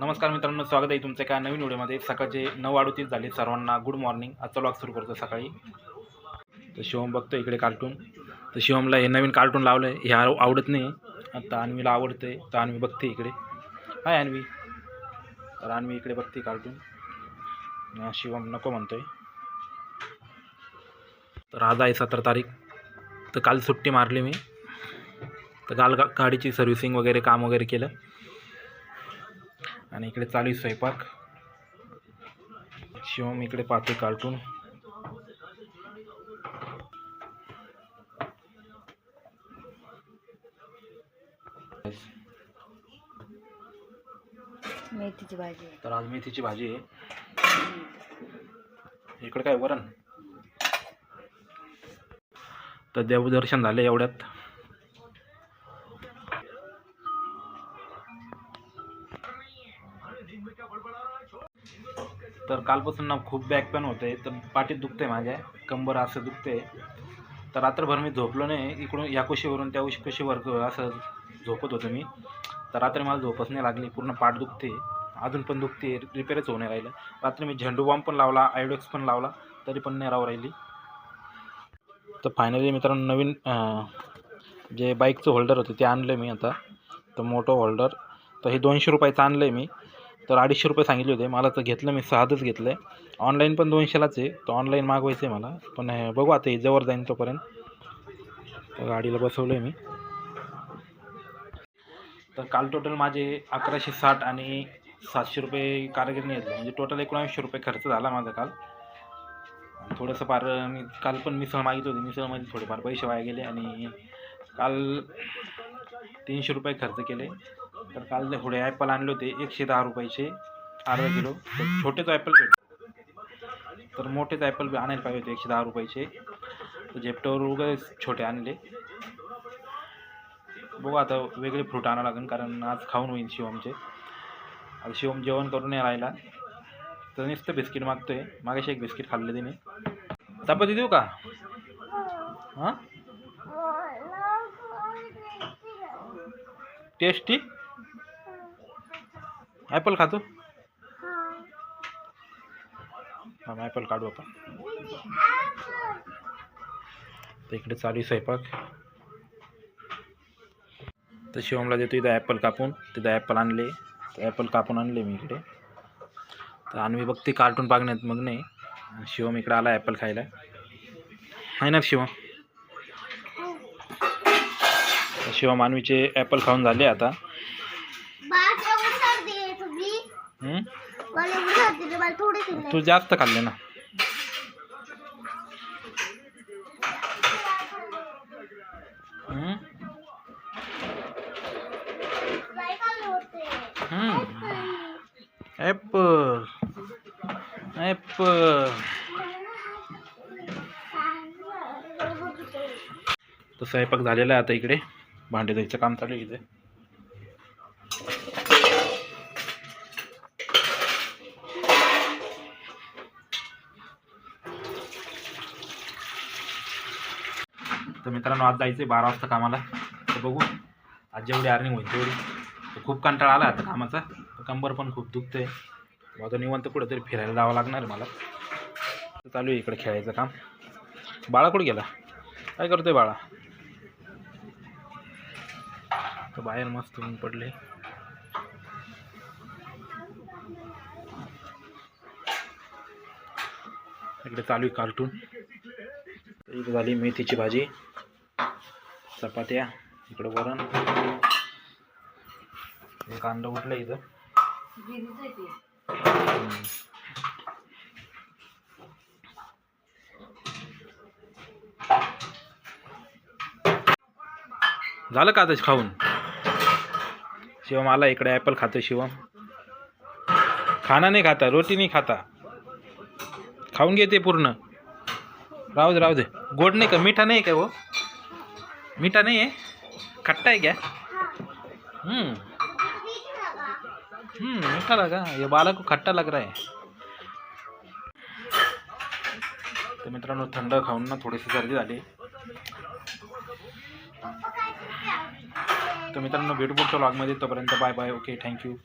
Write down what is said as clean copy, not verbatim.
नमस्कार मित्रांनो, स्वागत आहे तुमचं एका नवीन व्हिडिओमध्ये। सकाळचे 9:38 झाले, सर्वांना गुड मॉर्निंग। आजचा व्लॉग सुरू करतो सकाळी। तर शिवम बघतो इकडे कार्टून। तर शिवमला हे नवीन कार्टून लावलं आहे, हे आवडत नाही। आता अन्वीला आवडते, तर अन्वी बघते इकडे। हाय अन्वी। तर अन्वी इकडे बघते कार्टून, शिवम नको म्हणतोय। तर आज आहे 17 तारीख। तर काल सुट्टी मारली मी, तर काल गाडीची सर्व्हिसिंग वगैरे काम वगैरे केलं आणि इकडे चालू आहे स्वयंपाक। शिवम इकडे पाहते कार्टून। मेथीची भाजी। तर आज मेथीची भाजी आहे। इकडे काय वरण। तर देवदर्शन झाले एवढ्यात। तर कालपासून ना खूप बॅक पेन होते, तर पाठीत दुखते, माझ्या कंबर असं दुखते। तर रात्रभर मी झोपलो नाही, इकडून या कुशीवरून त्या कुशीवर असं झोपत होतो मी। तर रात्री मला झोपच नाही लागली, पूर्ण पाठ दुखते, अजून पण दुखते, रिपेअरच होऊन राहिलं। रात्री मी झेंडू बॉम्ब पण लावला, आयोडेक्स पण लावला, तरी पण नाही राहू राहिली। तर फायनली मित्रांनो नवीन जे बाईकचं होल्डर होतं ते आणलं मी आता। तर मोठं होल्डर, तर हे 200 रुपयाचं आणलं आहे मी। तर 250 रुपये सांगितले होते मला, तर घेतलं मी, साधंच घेतलं आहे। ऑनलाईन पण 200लाच आहे, तर ऑनलाईन मागवायचं आहे मला, पण बघू आता हे जवळ जाईन तोपर्यंत। तर गाडीला बसवलं आहे मी। तर काल टोटल माझे 1160 आणि 700 रुपये कारागिरीने घेतले, म्हणजे टोटल 1900 रुपये खर्च झाला माझा काल। थोडंसं फार मी काल पण मिसळ मागितली होती, मिसळमध्ये थोडेफार पैसे वाया गेले आणि काल 300 रुपये खर्च केले। तर काल थोडे ॲपल आणले होते 110 रुपयाचे, अर्धा किलो। तर छोटेच ॲपल भेटले, तर मोठेच ॲपल आणायला पाहिजे होते 110 रुपयाचे। तर झेप्टोवर उगाच छोटे आणले। बघू आता वेगळे फ्रूट आणावं लागेल, कारण आज खाऊन होईल शिवमचे। आता शिवम जेवण करून नाही राहिला, तर नुसतं बिस्किट मागतोय। मागाशी एक बिस्किट खाल्ले तिने। चपाती देऊ का? हां, टेस्टी ॲपल खातो। हां, ॲपल काढू आपण। तर इकडे चालू आहे स्वयंपाक। तर शिवमला देतो इथं ॲपल कापून, तिथं ॲपल आणले, तर ॲपल कापून आणले मी इकडे। तर अन्वी बघते कार्टून पागण्यात मग नाही, शिवम इकडे आला ॲपल खायला, आहे ना शिवम? शिवम अन्वीचे ॲपल खाऊन झाले आता। तू जास्त खाल्ले ना। Apple Apple. तर स्वयंपाक झालेला आहे, आता इकडे भांडे धुवायचं काम चालू आहे इथे। तर मित्रांनो आज जायचं आहे 12 वाजता कामाला। तर बघू आज जेवढी अर्निंग होईल तेवढी। तर खूप कंटाळा आला आता कामाचा, कंबर पण खूप दुखते। आता निवांत कुठेतरी फिरायला जावं लागणार आहे मला। तर चालू आहे इकडे खेळायचं काम। बाळा कुठे गेला? काय करतोय बाळा? तर बाहेर मस्त ऊन पडले। इकडे चालू आहे कार्टून। इकडे झाली मेथीची भाजी, चपात्या, इकडे वरण, एक अंड उठलं इथं। झालं का आता खाऊन? शिवम आला इकडे, ॲपल खातो शिवम। खाना नाही खाता, रोटी नाही खाता, खाऊन घेते पूर्ण। राहू दे राहू दे। गोड नाही का? मीठा नहीं क्या वो? मीठा नहीं है, खट्टा है क्या? मीठा लगा, ये बालक को खट्टा लग रहा है। तर मित्रांनो थंड खाऊन ना थोडीशी सर्दी झाली। तर मित्रांनो भेटू पुढच्या व्लॉगमध्ये, तोपर्यंत बाय बाय, ओके, थँक्यू।